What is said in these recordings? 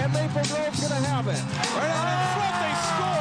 and Maple Grove's going to have it. Right out in front, they score!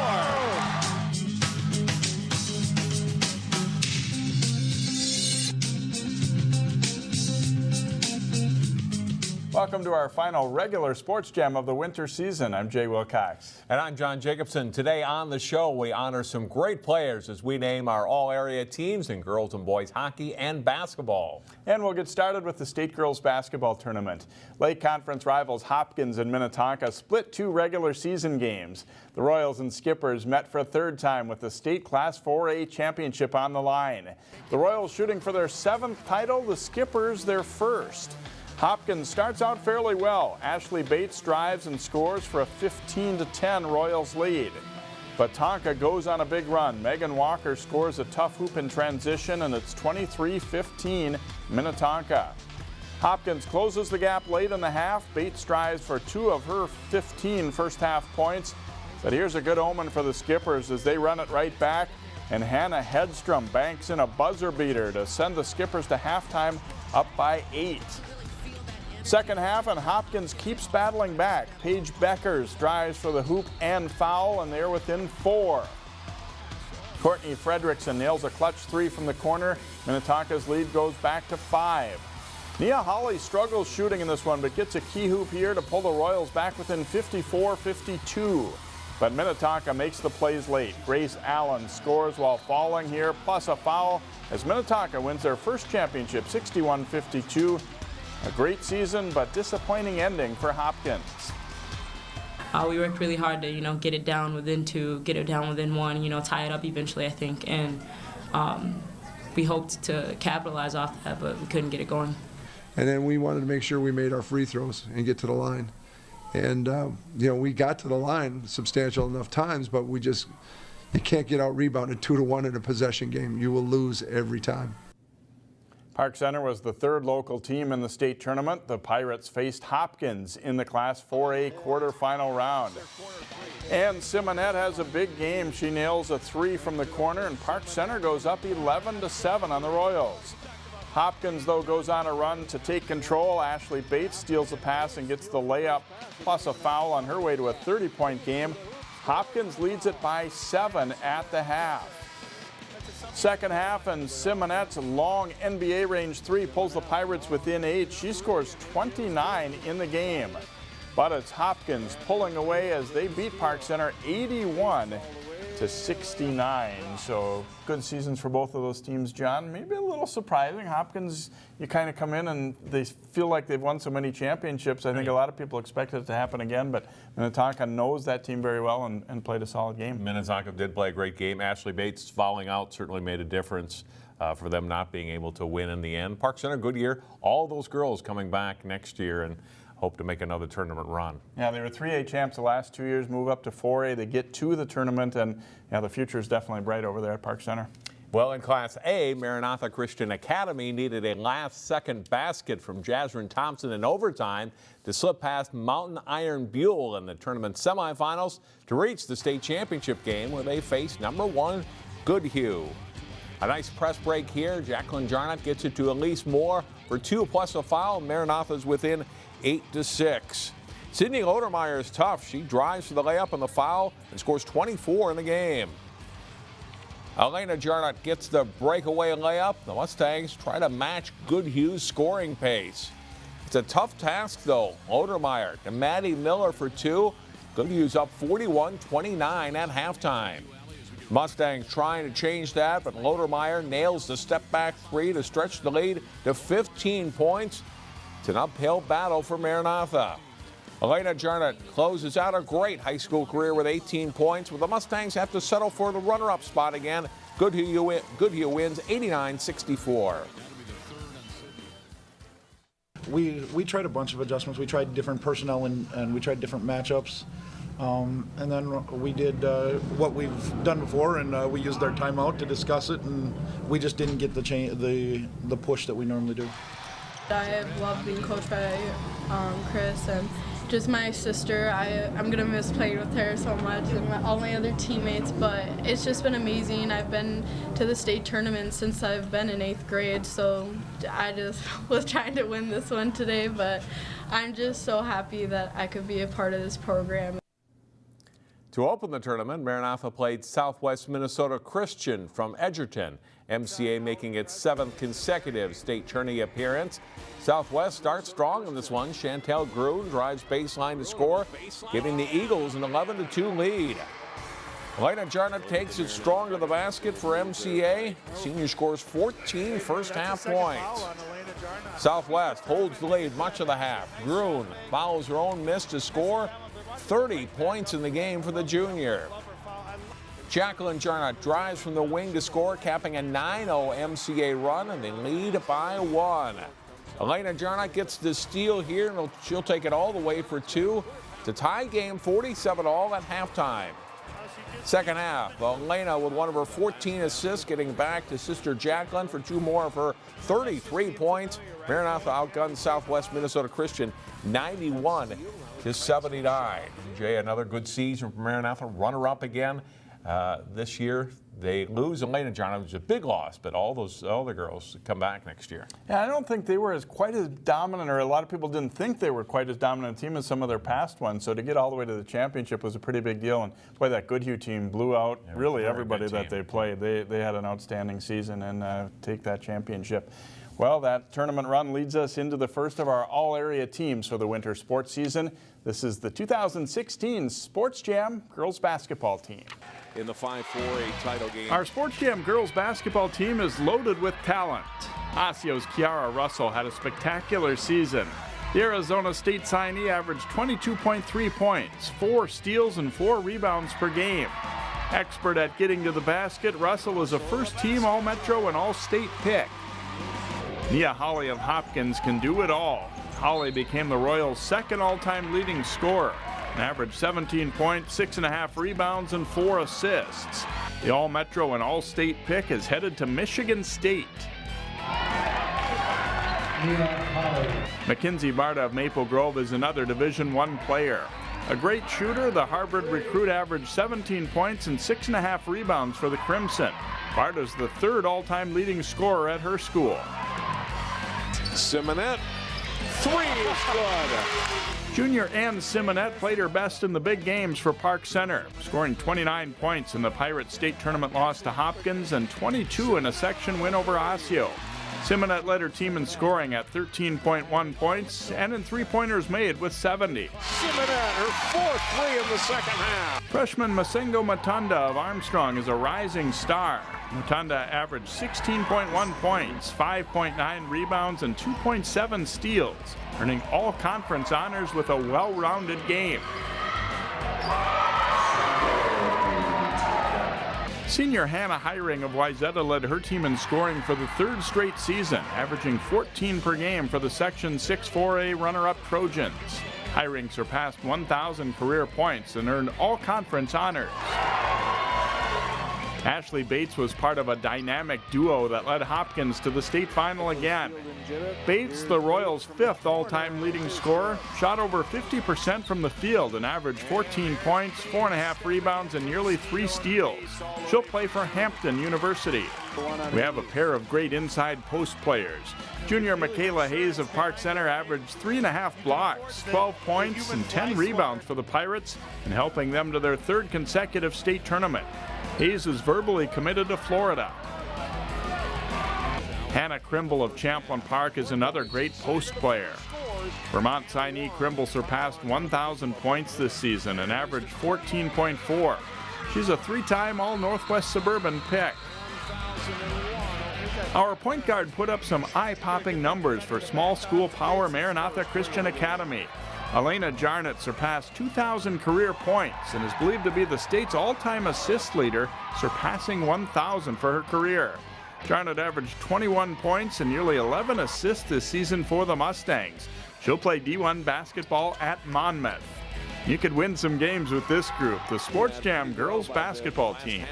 Welcome to our final regular sports gem of the winter season. I'm Jay Wilcox. And I'm John Jacobson. Today on the show, we honor some great players as we name our all-area teams in girls and boys hockey and basketball. And we'll get started with the state girls basketball tournament. Lake Conference rivals Hopkins and Minnetonka split 2 regular season games. The Royals and Skippers met for a third time with the state Class 4A championship on the line. The Royals shooting for their 7th title, the Skippers their 1st. Hopkins starts out fairly well. Ashley Bates drives and scores for a 15-10 Royals lead. But Tonka goes on a big run. Megan Walker scores a tough hoop in transition, and it's 23-15 Minnetonka. Hopkins closes the gap late in the half. Bates drives for 2 of her 15 first half points. But here's a good omen for the Skippers as they run it right back. And Hannah Hedstrom banks in a buzzer beater to send the Skippers to halftime up by 8. Second half, and Hopkins keeps battling back. Paige Beckers drives for the hoop and foul, and they're within 4. Courtney Fredrickson nails a clutch 3 from the corner. Minnetonka's lead goes back to 5. Nia Holly struggles shooting in this one, but gets a key hoop here to pull the Royals back within 54-52. But Minnetonka makes the plays late. Grace Allen scores while falling here, plus a foul, as Minnetonka wins their first championship 61-52. A great season, but disappointing ending for Hopkins. We worked really hard to, get it down within 2, get it down within 1, tie it up eventually, I think. And we hoped to capitalize off that, but we couldn't get it going. And then we wanted to make sure we made our free throws and get to the line. And, we got to the line substantial enough times, but you can't get out rebounded 2-1 in a possession game. You will lose every time. Park Center was the 3rd local team in the state tournament. The Pirates faced Hopkins in the Class 4A quarterfinal round. And Simonette has a big game. She nails a 3 from the corner, and Park Center goes up 11-7 on the Royals. Hopkins, though, goes on a run to take control. Ashley Bates steals the pass and gets the layup, plus a foul on her way to a 30-point game. Hopkins leads it by 7 at the half. Second half, and Simonette's long NBA range 3 pulls the Pirates within 8. She scores 29 in the game. But it's Hopkins pulling away as they beat Park Center 81-69. So good seasons for both of those teams, John. Maybe a little surprising. Hopkins, you kind of come in and they feel like they've won so many championships. I think a lot of people expected it to happen again, but Minnetonka knows that team very well and played a solid game. Minnetonka did play a great game. Ashley Bates fouling out certainly made a difference for them not being able to win in the end. Park Center, good year. All those girls coming back next year and hope to make another tournament run. Yeah, they were 3A champs the last 2 years, move up to 4A. They get to the tournament, and the future is definitely bright over there at Park Center. Well, in Class A, Maranatha Christian Academy needed a last-second basket from Jasmine Thompson in overtime to slip past Mountain Iron Buell in the tournament semifinals to reach the state championship game where they face number 1 Goodhue. A nice press break here. Jacqueline Jarnett gets it to Elise Moore for 2 plus a foul. Maranatha's within 8-6. Sydney Odermeyer is tough. She drives for the layup and the foul and scores 24 in the game. Elena Jarnett gets the breakaway layup. The Mustangs try to match Goodhue's scoring pace. It's a tough task, though. Odermeyer to Maddie Miller for 2. Goodhue's up 41-29 at halftime. Mustangs trying to change that, but Odermeyer nails the step-back 3 to stretch the lead to 15 points. It's an uphill battle for Maranatha. Elena Jarnett closes out a great high school career with 18 points, but the Mustangs have to settle for the runner-up spot again. Goodhue wins 89-64. We tried a bunch of adjustments. We tried different personnel and we tried different matchups. And then we did what we've done before, and we used our timeout to discuss it, and we just didn't get the push that we normally do. I love being coached by Chris, and just my sister. I'm going to miss playing with her so much and all my other teammates, but it's just been amazing. I've been to the state tournament since I've been in 8th grade, so I just was trying to win this one today, but I'm just so happy that I could be a part of this program. To open the tournament, Maranatha played Southwest Minnesota Christian from Edgerton. MCA making its 7th consecutive state tourney appearance. Southwest starts strong in this one. Chantel Gruen drives baseline to score, giving the Eagles an 11-2 lead. Elena Jarnett takes it strong to the basket for MCA. Senior scores 14 first-half points. Southwest holds the lead much of the half. Gruen follows her own miss to score. 30 points in the game for the junior. Jacqueline Jarnett drives from the wing to score, capping a 9-0 MCA run, and they lead by 1. Elena Jarnett gets the steal here, and she'll take it all the way for 2 to tie game 47-all at halftime. Second half, Elena with one of her 14 assists, getting back to sister Jacqueline for 2 more of her 33 points. Maranatha outgunned Southwest Minnesota Christian 91-79. Jay, another good season for Maranatha, runner-up again. This year, they lose Elena Jarnett, which is a big loss, but all those other girls come back next year. Yeah, I don't think they were quite as dominant, or a lot of people didn't think they were quite as dominant a team as some of their past ones. So to get all the way to the championship was a pretty big deal. And boy, that Goodhue team blew out really everybody that they played. They had an outstanding season and take that championship. Well, that tournament run leads us into the first of our all-area teams for the winter sports season. This is the 2016 Sports Jam girls basketball team. In the 5-4A title game. Our Sports Jam girls basketball team is loaded with talent. Osseo's Kiara Russell had a spectacular season. The Arizona State signee averaged 22.3 points, 4 steals, and 4 rebounds per game. Expert at getting to the basket, Russell is a first-team All-Metro and All-State pick. Nia Holly of Hopkins can do it all. Holly became the Royals' second all-time leading scorer, and averaged 17 points, 6.5 rebounds, and 4 assists. The All-Metro and All-State pick is headed to Michigan State. Mackenzie Barta of Maple Grove is another Division I player. A great shooter, the Harvard recruit averaged 17 points and 6.5 rebounds for the Crimson. Barta's the 3rd all-time leading scorer at her school. Simonette, 3 is good. Junior Ann Simonette played her best in the big games for Park Center, scoring 29 points in the Pirate State Tournament loss to Hopkins and 22 in a section win over Osseo. Simonette led her team in scoring at 13.1 points and in three-pointers made with 70. Simonette, her 4th 3 in the second half. Freshman Masengo Matanda of Armstrong is a rising star. Matanda averaged 16.1 points, 5.9 rebounds, and 2.7 steals, earning all-conference honors with a well-rounded game. Senior Hannah Hiring of Wayzata led her team in scoring for the 3rd straight season, averaging 14 per game for the Section 6-4A runner-up Trojans. Hiring surpassed 1,000 career points and earned all-conference honors. Ashley Bates was part of a dynamic duo that led Hopkins to the state final again. Bates, the Royals' 5th all-time leading scorer, shot over 50% from the field and averaged 14 points, 4.5 rebounds, and nearly 3 steals. She'll play for Hampton University. We have a pair of great inside post players. Junior Michaela Hayes of Park Center averaged 3.5 blocks, 12 points, and 10 rebounds for the Pirates, and helping them to their 3rd consecutive state tournament. Hayes is verbally committed to Florida. Hannah Krimble of Champlin Park is another great post player. Vermont signee Krimble surpassed 1,000 points this season and averaged 14.4. She's a 3-time All-Northwest Suburban pick. Our point guard put up some eye-popping numbers for small school power Maranatha Christian Academy. Elena Jarnett surpassed 2,000 career points and is believed to be the state's all-time assist leader, surpassing 1,000 for her career. Jarnett averaged 21 points and nearly 11 assists this season for the Mustangs. She'll play D1 basketball at Monmouth. You could win some games with this group, the Sports Jam girls basketball team.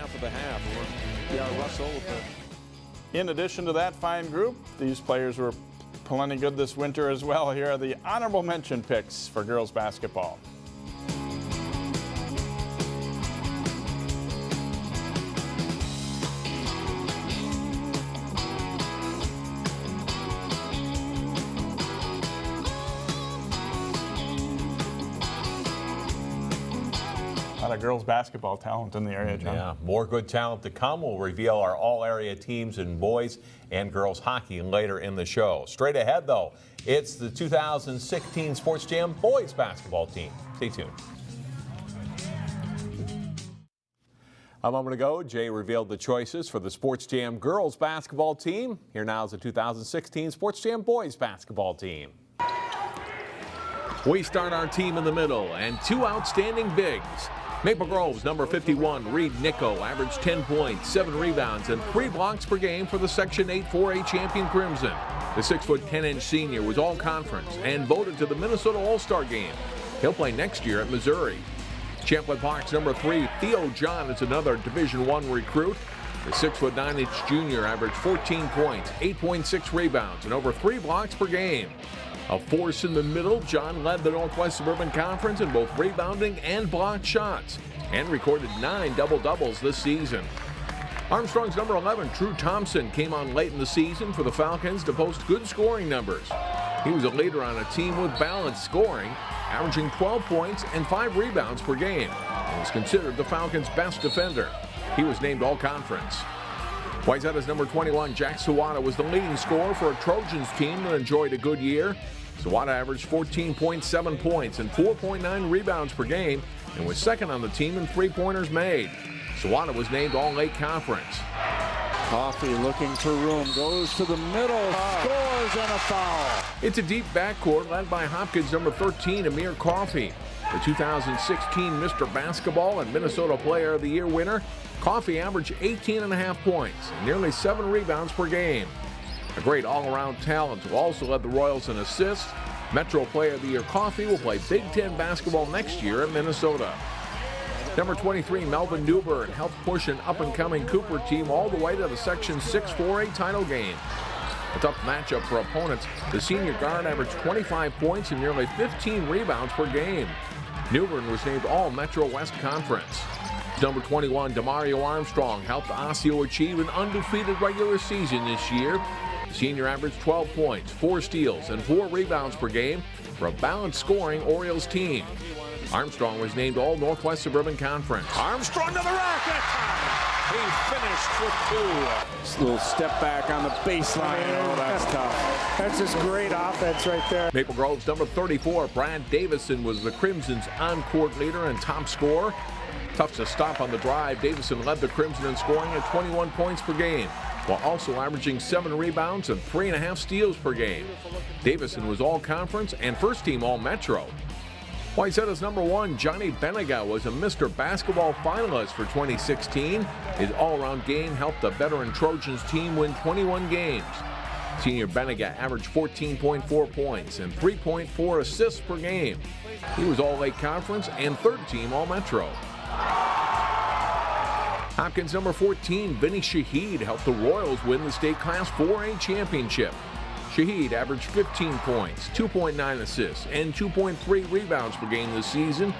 In addition to that fine group, these players were plenty good this winter as well. Here are the honorable mention picks for girls basketball. A lot of girls basketball talent in the area, John. Yeah, more good talent to come. We'll reveal our all-area teams in boys and girls hockey later in the show. Straight ahead, though, it's the 2016 Sports Jam boys basketball team. Stay tuned. A moment ago, Jay revealed the choices for the Sports Jam girls basketball team. Here now is the 2016 Sports Jam boys basketball team. We start our team in the middle, and two outstanding bigs. Maple Grove's number 51, Reed Nico, averaged 10 points, 7 rebounds, and 3 blocks per game for the Section 8 4A champion Crimson. The 6'10" senior was all-conference and voted to the Minnesota All-Star game. He'll play next year at Missouri. Champlain Park's number 3, Theo John, is another Division I recruit. The 6'9" junior averaged 14 points, 8.6 rebounds, and over 3 blocks per game. A force in the middle, John led the Northwest Suburban Conference in both rebounding and blocked shots and recorded 9 double-doubles this season. Armstrong's number 11, True Thompson, came on late in the season for the Falcons to post good scoring numbers. He was a leader on a team with balanced scoring, averaging 12 points and 5 rebounds per game, and was considered the Falcons' best defender. He was named All-Conference. Wayzata's number 21, Jack Sawada, was the leading scorer for a Trojans team that enjoyed a good year. Sawada averaged 14.7 points and 4.9 rebounds per game and was second on the team in three-pointers made. Sawada was named All-Lake Conference. Coffey looking for room, goes to the middle, scores, and a foul. It's a deep backcourt led by Hopkins' number 13, Amir Coffey. The 2016 Mr. Basketball and Minnesota Player of the Year winner, Coffey averaged 18.5 points and nearly 7 rebounds per game. A great all-around talent who also led the Royals in assists. Metro Player of the Year Coffey will play Big Ten basketball next year at Minnesota. Number 23, Melvin Newbern, helped push an up-and-coming Cooper team all the way to the Section 6 4A title game. A tough matchup for opponents. The senior guard averaged 25 points and nearly 15 rebounds per game. Newbern was named All-Metro West Conference. Number 21, Demario Armstrong, helped Osseo achieve an undefeated regular season this year. The senior averaged 12 points, 4 steals, and 4 rebounds per game for a balanced scoring Orioles team. Armstrong was named All-Northwest Suburban Conference. Armstrong to the racket. He finished with 2. Just a little step back on the baseline. Oh, that's tough. That's just great offense right there. Maple Grove's number 34, Brad Davison, was the Crimson's on-court leader and top scorer. Tough to stop on the drive, Davison led the Crimson in scoring at 21 points per game, while also averaging 7 rebounds and 3.5 steals per game. Davison was all-conference and first-team All-Metro. Wayzata's number 1, Johnny Benega, was a Mr. Basketball finalist for 2016. His all-around game helped the veteran Trojans team win 21 games. Senior Benega averaged 14.4 points and 3.4 assists per game. He was All-Lake Conference and third-team All-Metro. Hopkins' number 14, Vinny Shaheed, helped the Royals win the state Class 4A championship. Shaheed averaged 15 points, 2.9 assists, and 2.3 rebounds per game this season.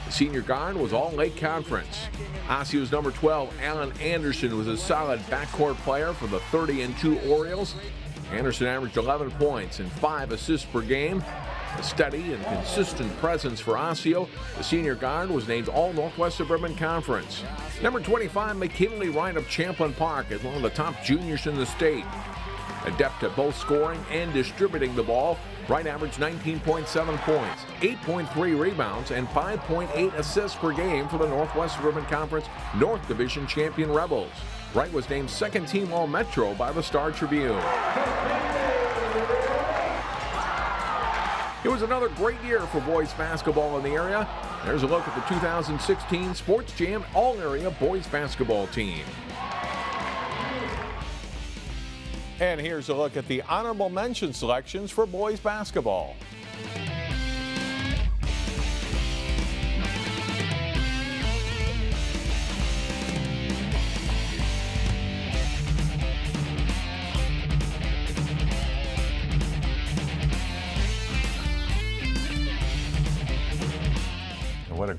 The senior guard was All-Lake Conference. Osseo's number 12, Alan Anderson, was a solid backcourt player for the 30-2 Orioles. Anderson averaged 11 points and 5 assists per game. A steady and consistent presence for Osseo, the senior guard was named All-Northwest Suburban Conference. Number 25, McKinley Wright of Champlain Park, is one of the top juniors in the state. Adept at both scoring and distributing the ball, Wright averaged 19.7 points, 8.3 rebounds, and 5.8 assists per game for the Northwest Suburban Conference North Division champion Rebels. Wright was named second-team All-Metro by the Star Tribune. It was another great year for boys basketball in the area. There's a look at the 2016 Sports Jam All-Area Boys Basketball Team. And here's a look at the honorable mention selections for boys basketball.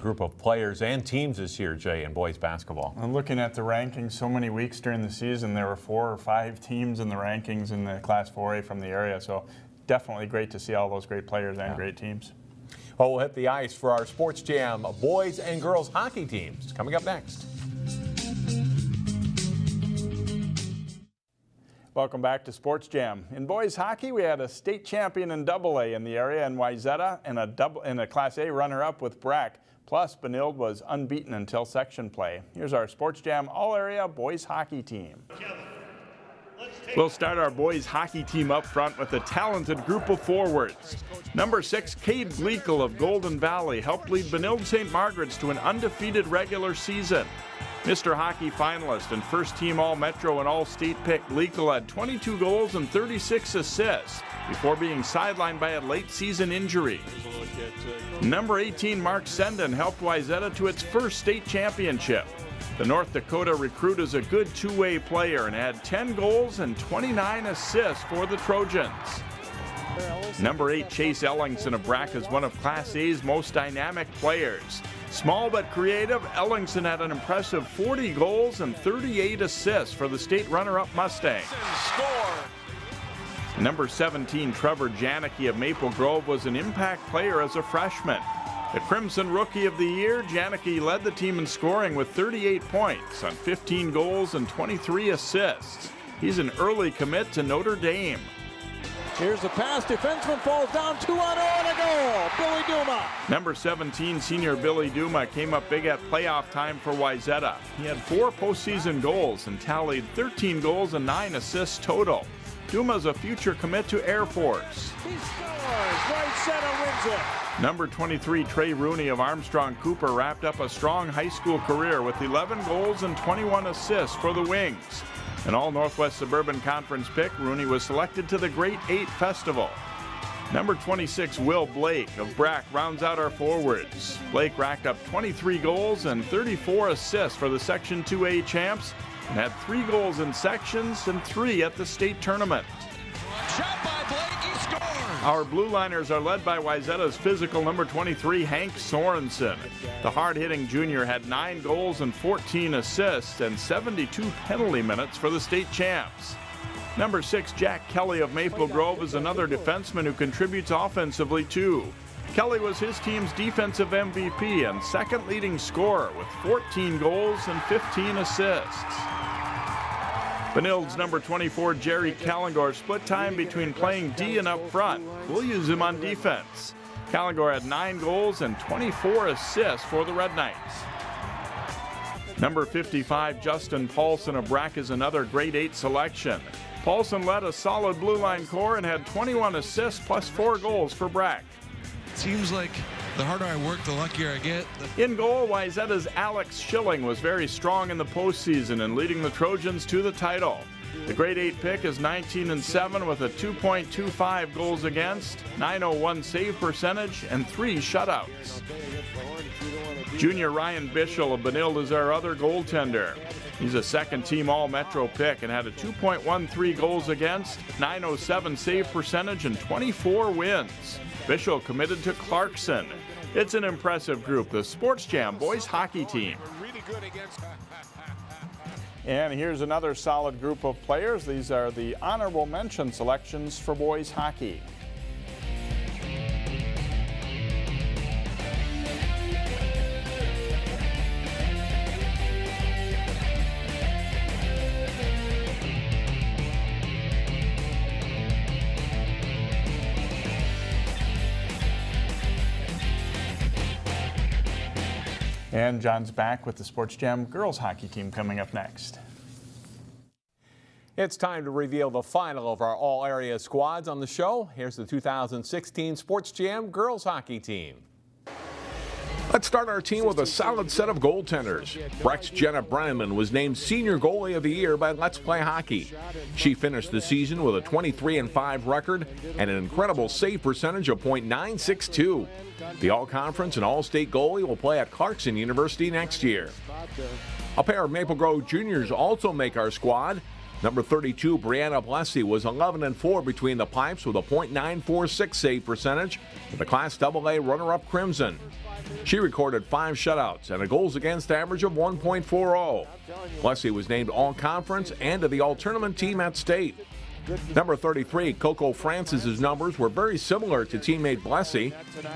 group of players and teams this year, Jay, in boys basketball. I'm looking at the rankings so many weeks during the season. There were 4 or 5 teams in the rankings in the Class 4A from the area. So definitely great to see all those great players and great teams. Well, we'll hit the ice for our Sports Jam boys and girls hockey teams coming up next. Welcome back to Sports Jam. In boys hockey, we had a state champion in AA in the area in Wayzata and a Class A runner-up with Brack. Plus, Benilde was unbeaten until section play. Here's our Sports Jam all-area boys hockey team. We'll start our boys hockey team up front with a talented group of forwards. Number 6, Cade Gleekle of Golden Valley helped lead Benilde St. Margaret's to an undefeated regular season. Mr. Hockey finalist and first-team All-Metro and All-State pick Gleekle had 22 goals and 36 assists before being sidelined by a late-season injury. Number 18, Mark Senden helped Wayzata to its first state championship. The North Dakota recruit is a good two-way player and had 10 goals and 29 assists for the Trojans. Number 8, Chase Ellingson of Brack is one of Class A's most dynamic players. Small but creative, Ellingson had an impressive 40 goals and 38 assists for the state runner-up Mustangs. Number 17, Trevor Janicki of Maple Grove was an impact player as a freshman. The Crimson Rookie of the Year, Janicki led the team in scoring with 38 points on 15 goals and 23 assists. He's an early commit to Notre Dame. Here's the pass. Defenseman falls down. 2-on-0 and a goal. Billy Duma. Number 17, senior Billy Duma came up big at playoff time for Wayzata. He had 4 postseason goals and tallied 13 goals and 9 assists total. Duma's a future commit to Air Force. He scores. Wayzata wins it. Number 23, Trey Rooney of Armstrong Cooper wrapped up a strong high school career with 11 goals and 21 assists for the Wings. An all-Northwest Suburban Conference pick, Rooney was selected to the Great 8 Festival. Number 26, Will Blake of Brack rounds out our forwards. Blake racked up 23 goals and 34 assists for the Section 2A champs and had 3 goals in sections and 3 at the state tournament. Shot by Blake. He scores. Our Blue Liners are led by Wayzata's physical number 23, Hank Sorensen. The hard-hitting junior had 9 goals and 14 assists and 72 penalty minutes for the state champs. Number 6, Jack Kelly of Maple Grove is another defenseman who contributes offensively too. Kelly was his team's defensive MVP and second leading scorer with 14 goals and 15 assists. Benilde's number 24, Jerry Callengor, split time between playing D and up front. We'll use him on defense. Callengor had 9 goals and 24 assists for the Red Knights. Number 55, Justin Paulson of Brack is another grade 8 selection. Paulson led a solid blue line core and had 21 assists plus 4 goals for Brack. Seems like the harder I work, the luckier I get. In goal, Wayzata's Alex Schilling was very strong in the postseason and leading the Trojans to the title. The grade 8 pick is 19-7 with a 2.25 goals against, .901 save percentage, and 3 shutouts. Junior Ryan Bischel of Benilde is our other goaltender. He's a second-team All-Metro pick and had a 2.13 goals against, .907 save percentage, and 24 wins. Bischel committed to Clarkson. It's an impressive group, the Sports Jam boys hockey team. And here's another solid group of players. These are the honorable mention selections for boys hockey. And John's back with the Sports Jam girls hockey team coming up next. It's time to reveal the final of our all-area squads on the show. Here's the 2016 Sports Jam girls hockey team. Let's start our team with a solid set of goaltenders. Breck's Jenna Brenneman was named Senior Goalie of the Year by Let's Play Hockey. She finished the season with a 23-5 record and an incredible save percentage of .962. The All-Conference and All-State goalie will play at Clarkson University next year. A pair of Maple Grove juniors also make our squad. Number 32, Brianna Blessy, was 11-4 between the pipes with a .946 save percentage for the Class AA runner-up Crimson. She recorded 5 shutouts and a goals against average of 1.40. Blessy was named All-Conference and to the All-Tournament team at state. Number 33, Coco Francis's numbers were very similar to teammate Blessy.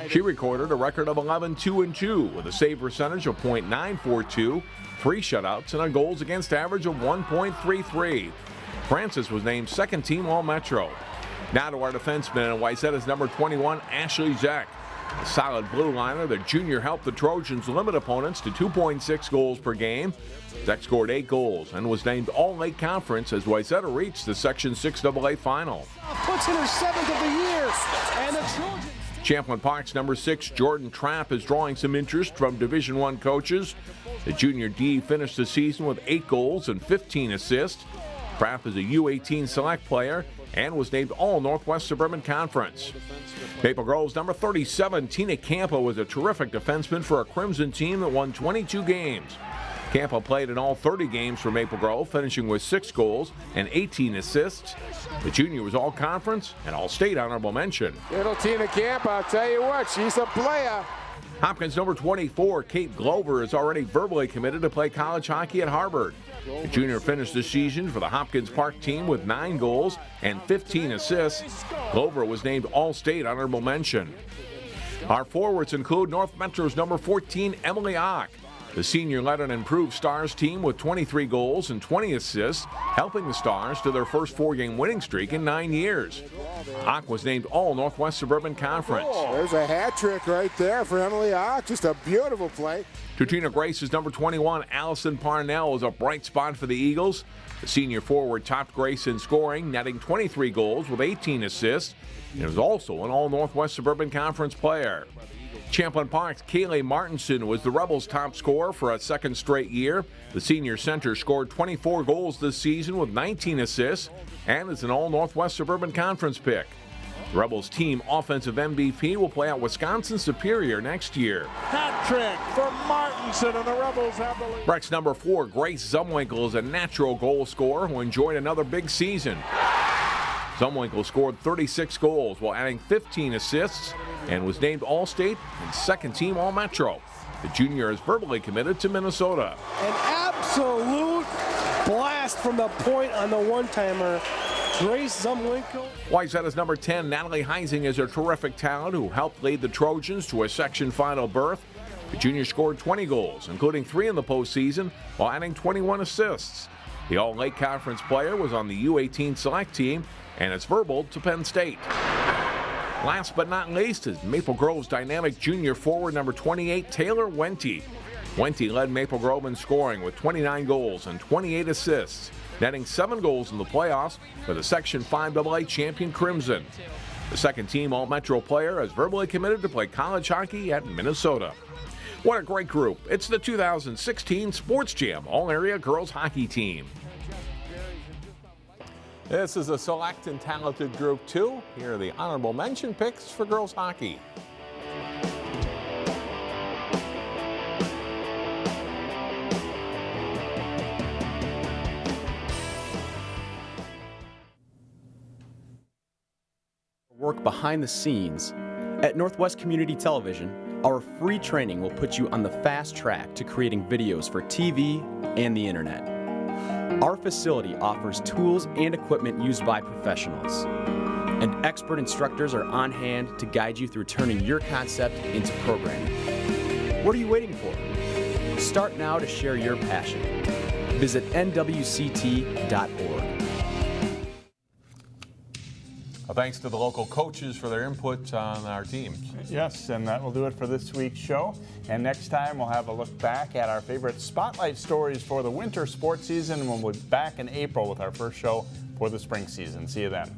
She recorded a record of 11-2-2 with a save percentage of .942, 3 shutouts, and a goals against average of 1.33. Francis was named second team All-Metro. Now to our defenseman and Wayzata's number 21, Ashley Zeck. A solid blue liner, the junior helped the Trojans limit opponents to 2.6 goals per game. Zeck scored 8 goals and was named All-Lake Conference as Wayzata reached the Section 6AA final. Puts in her 7th of the year, and the Trojans. Champlin Park's number 6, Jordan Trapp, is drawing some interest from Division I coaches. The junior D finished the season with 8 goals and 15 assists. Trapp is a U18 select player and was named All-Northwest Suburban Conference. Maple Grove's number 37, Tina Campa, was a terrific defenseman for a Crimson team that won 22 games. Campa played in all 30 games for Maple Grove, finishing with 6 goals and 18 assists. The junior was All-Conference and All-State honorable mention. Little Tina Campa, I'll tell you what, she's a player. Hopkins number 24, Kate Glover, is already verbally committed to play college hockey at Harvard. The junior finished the season for the Hopkins Park team with 9 goals and 15 assists. Glover was named All-State honorable mention. Our forwards include North Metro's number 14, Emily Ock. The senior led an improved Stars team with 23 goals and 20 assists, helping the Stars to their first 4-game winning streak in 9 years. Ock was named All-Northwest Suburban Conference. Oh, there's a hat trick right there for Emily Ock. Just a beautiful play. Tutina Grace's number 21, Allison Parnell, is a bright spot for the Eagles. The senior forward topped Grace in scoring, netting 23 goals with 18 assists, and was also an All-Northwest Suburban Conference player. Champlin Park's Kayleigh Martinson was the Rebels' top scorer for a second straight year. The senior center scored 24 goals this season with 19 assists and is an All-Northwest Suburban Conference pick. The Rebels' team offensive MVP will play at Wisconsin Superior next year. Hat trick for Martinson, and the Rebels have the lead. Breck's number 4, Grace Zumwinkle, is a natural goal scorer who enjoyed another big season. Zumwinkle scored 36 goals while adding 15 assists and was named All-State and second team All-Metro. The junior is verbally committed to Minnesota. An absolute blast from the point on the one-timer. Grace Zumwinkle. Wayzata's number 10, Natalie Heising, is a terrific talent who helped lead the Trojans to a section final berth. The junior scored 20 goals, including 3 in the postseason, while adding 21 assists. The All-Lake Conference player was on the U18 select team and is verbal to Penn State. Last but not least is Maple Grove's dynamic junior forward number 28, Taylor Wente. Wente led Maple Grove in scoring with 29 goals and 28 assists, netting 7 goals in the playoffs for the Section 5AA champion Crimson. The second team All-Metro player is verbally committed to play college hockey at Minnesota. What a great group. It's the 2016 Sports Jam All-Area Girls Hockey Team. This is a select and talented Group 2. Here are the honorable mention picks for girls hockey. Work behind the scenes. At Northwest Community Television, our free training will put you on the fast track to creating videos for TV and the internet. Our facility offers tools and equipment used by professionals, and expert instructors are on hand to guide you through turning your concept into programming. What are you waiting for? Start now to share your passion. Visit nwct.org. Well, thanks to the local coaches for their input on our teams. Yes, and that will do it for this week's show. And next time we'll have a look back at our favorite spotlight stories for the winter sports season, and we'll be back in April with our first show for the spring season. See you then.